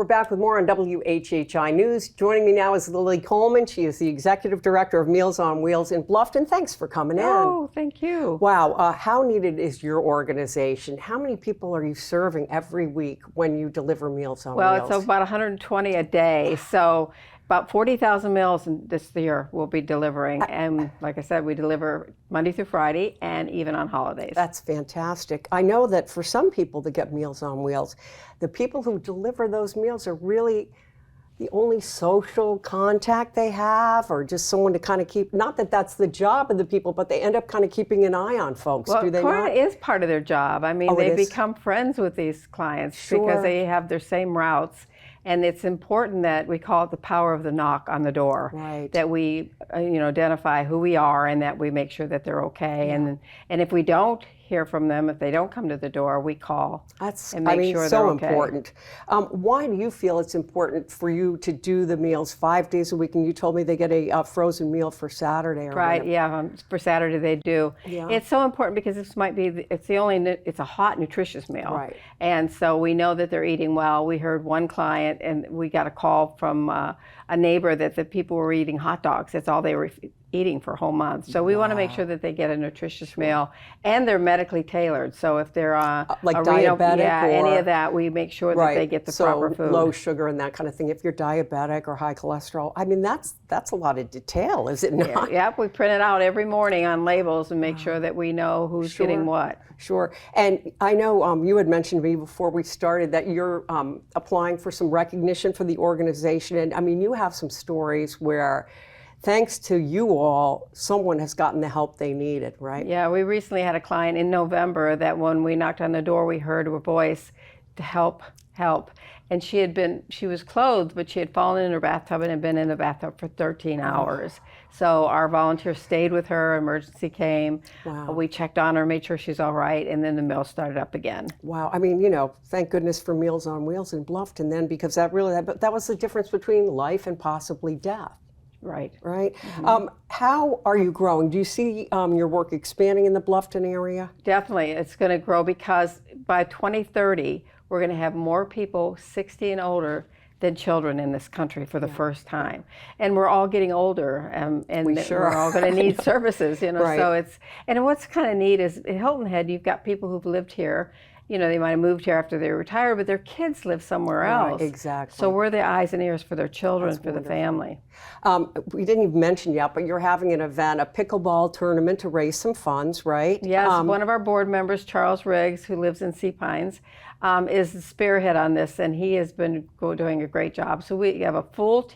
We're back with more on WHHI News. Joining me now is Lili Coleman. She is the Executive Director of Meals on Wheels in Bluffton. Thanks for coming in. Oh, thank you. Wow, how needed is your organization? How many people are you serving every week when you deliver Meals on Wheels? Well, it's about 120 a day, so about 40,000 meals this year we'll be delivering. And like I said, we deliver Monday through Friday and even on holidays. That's fantastic. I know that for some people that get Meals on Wheels, the people who deliver those meals are really the only social contact they have, or just someone to kind of keep, not that that's the job of the people, but they end up kind of keeping an eye on folks, well, do they not? not? It is part of their job. I mean, they become friends with these clients because they have their same routes. And it's important that we call it the power of the knock on the door. Right. That we, identify who we are and that we make sure that they're okay. Yeah. And if we don't hear from them, if they don't come to the door, we call and make sure they're okay. Important. Why do you feel it's important for you to do the meals 5 days a week? And you told me they get a frozen meal for Saturday. Or right. Yeah. For Saturday they do. Yeah. It's so important because this might be it's a hot, nutritious meal. Right. And so we know that they're eating well. We heard one client, and we got a call from a neighbor that the people were eating hot dogs. That's all they were eating for a whole month. So we want to make sure that they get a nutritious meal, and they're medically tailored. So if they're like diabetic, or any of that, we make sure that they get the proper food. Low sugar and that kind of thing. If you're diabetic or high cholesterol, I mean that's a lot of detail, is it not? Yeah, we print it out every morning on labels and make sure that we know who's getting what. Sure. And I know you had mentioned to me before we started that you're applying for some recognition for the organization, and I mean you have some stories where, thanks to you all, someone has gotten the help they needed, right? Yeah, we recently had a client in November that when we knocked on the door, we heard her voice to help. And she was clothed, but she had fallen in her bathtub and had been in the bathtub for 13 hours. So our volunteer stayed with her, emergency came. Wow. We checked on her, made sure she's all right, and then the meal started up again. Wow, I mean, thank goodness for Meals on Wheels in Bluffton then, because that was the difference between life and possibly death. Right. Right. Mm-hmm. How are you growing? Do you see your work expanding in the Bluffton area? Definitely. It's going to grow because by 2030, we're going to have more people 60 and older than children in this country for the first time. And we're all getting older, and we're all going to need services, Right. So and what's kind of neat is in Hilton Head, you've got people who've lived here. They might have moved here after they retired, but their kids live somewhere else. Exactly. So we're the eyes and ears for their children, for the family. We didn't even mention yet, but you're having an event, a pickleball tournament to raise some funds, right? Yes, one of our board members, Charles Riggs, who lives in Sea Pines, is the spearhead on this, and he has been doing a great job. So we have a full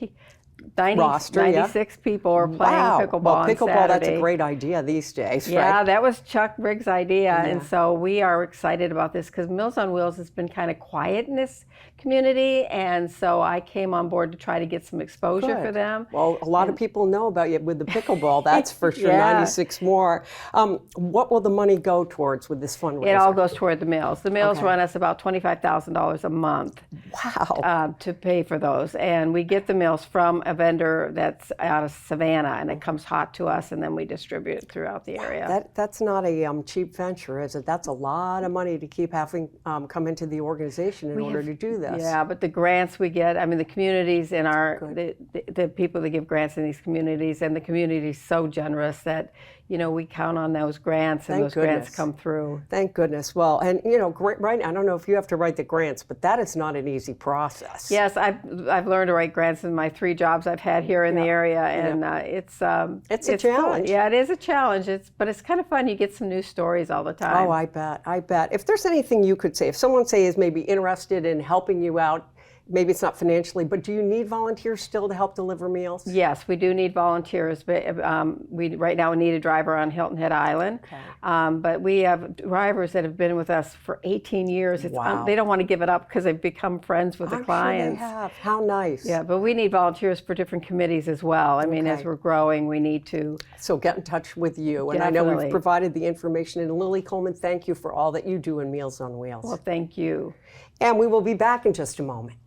96 people are playing pickleball on Saturday. That's a great idea these days, right? Yeah, that was Chuck Riggs' idea, and so we are excited about this because Meals on Wheels has been kind of quiet in this community, and so I came on board to try to get some exposure for them. Well, a lot of people know about you with the pickleball, that's for sure, 96 more. What will the money go towards with this fundraiser? It all goes toward the meals. The meals run us about $25,000 a month. Wow. To pay for those, and we get the meals from a vendor that's out of Savannah, and it comes hot to us, and then we distribute it throughout the area. That's not a cheap venture, is it? That's a lot of money to keep having come into the organization in order to do this. Yeah, but the grants we get, I mean, the communities in the people that give grants in these communities, and the community is so generous that we count on those grants, and grants come through. Thank goodness. Well, and right. I don't know if you have to write the grants, but that is not an easy process. Yes, I've learned to write grants in my 3 jobs I've had here in the area, and it's a challenge. Fun. Yeah, it is a challenge. But it's kind of fun. You get some new stories all the time. Oh, I bet. If there's anything you could say, if someone is maybe interested in helping you out. Maybe it's not financially, but do you need volunteers still to help deliver meals? Yes, we do need volunteers. But we right now need a driver on Hilton Head Island. Okay. But we have drivers that have been with us for 18 years. Wow. They don't want to give it up because they've become friends with the clients. Sure they have. How nice. Yeah, but we need volunteers for different committees as well. I mean, as we're growing, we need to. So get in touch with you. And Definitely. I know we've provided the information. And Lili Coleman, thank you for all that you do in Meals on Wheels. Well, thank you. And we will be back in just a moment.